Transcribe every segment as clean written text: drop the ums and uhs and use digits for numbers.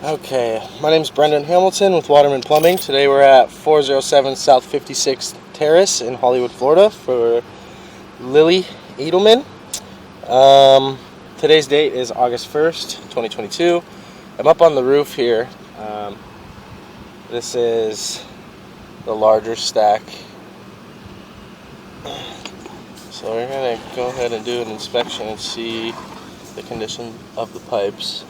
Okay, my name is Brendan Hamilton with Waterman Plumbing. Today we're at 407 South 56th Terrace in Hollywood, Florida for Lily Edelman. Today's date is August 1st, 2022. I'm up on the roof here. This is the larger stack. So we're going to go ahead and do an inspection and see the condition of the pipes.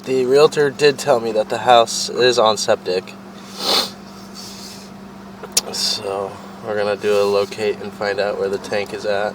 The realtor did tell me that the house is on septic, so we're gonna do a locate and find out where the tank is at.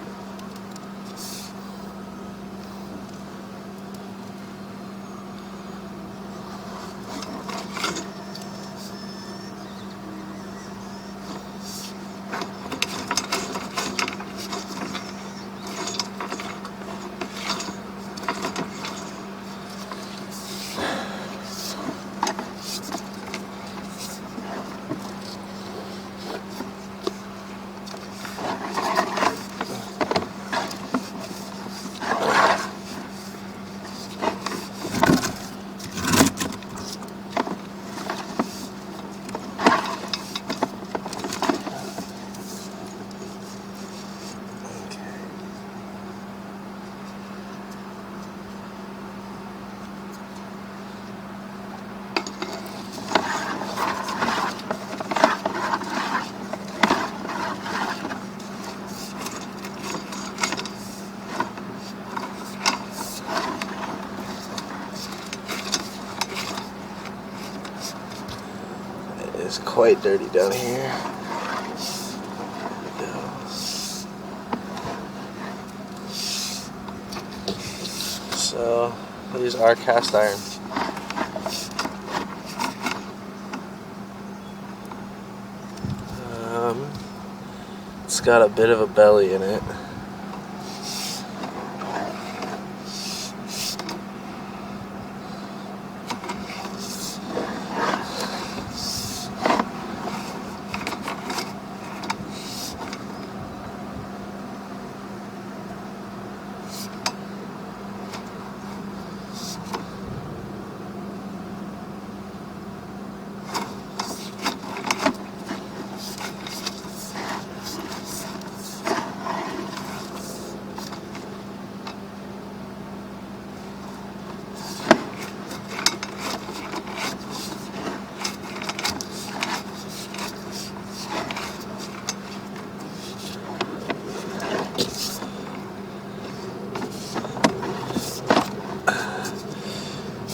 It's quite dirty down here. So these are cast iron. It's got a bit of a belly in it.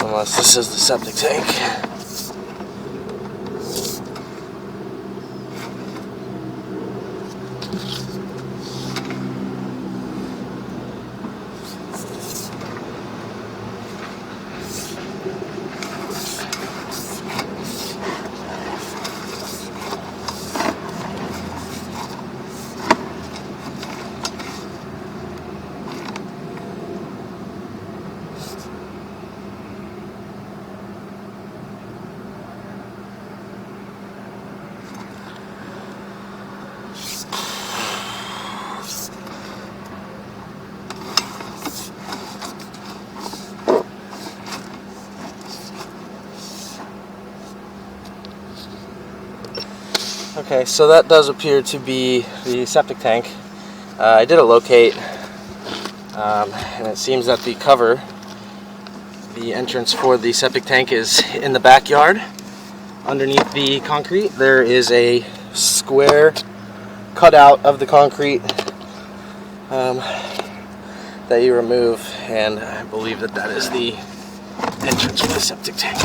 Unless this is the septic tank. Okay, so that does appear to be the septic tank. I did a locate, and it seems that the cover, the entrance for the septic tank, is in the backyard. Underneath the concrete, there is a square cutout of the concrete that you remove, and I believe that that is the entrance for the septic tank.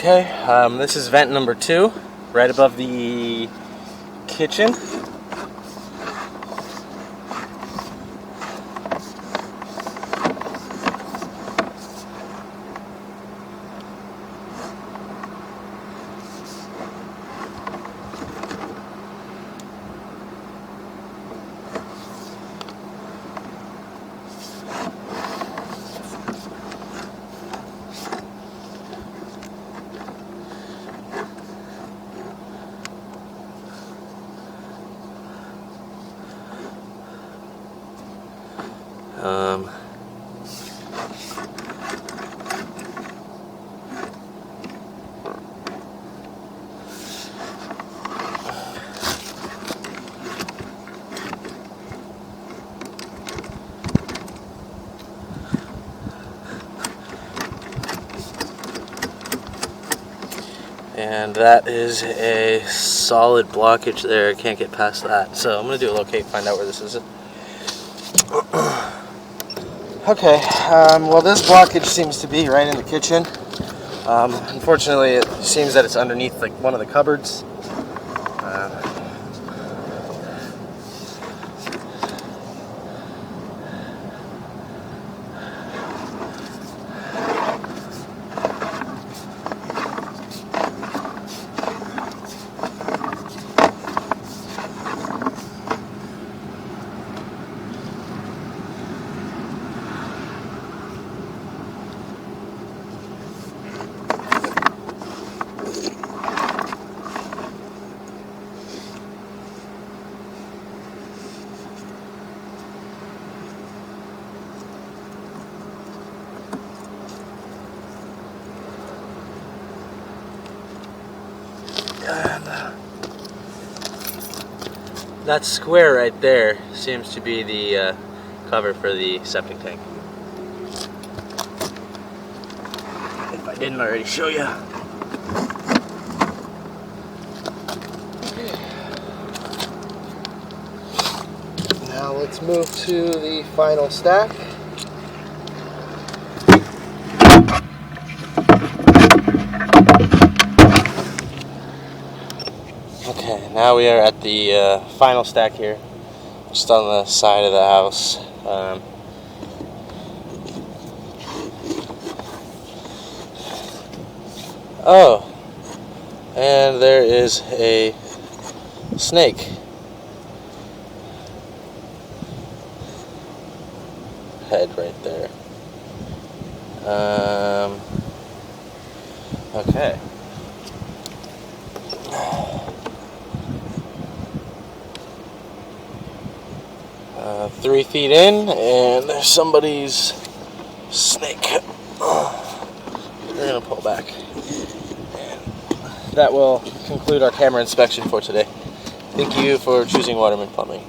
Okay, this is vent number 2, right above the kitchen. And that is a solid blockage there. I can't get past that. So I'm going to do a locate, find out where this is. Okay, well, this blockage seems to be right in the kitchen. Unfortunately, it seems that it's underneath like one of the cupboards. That square right there seems to be the cover for the septic tank. If I didn't already show you. Now let's move to the final stack. Okay, now we are at the final stack here, just on the side of the house. Oh, and there is a snake. Head right there. Okay. 3 feet in, and there's somebody's snake. We're gonna pull back. And that will conclude our camera inspection for today. Thank you for choosing Waterman Plumbing.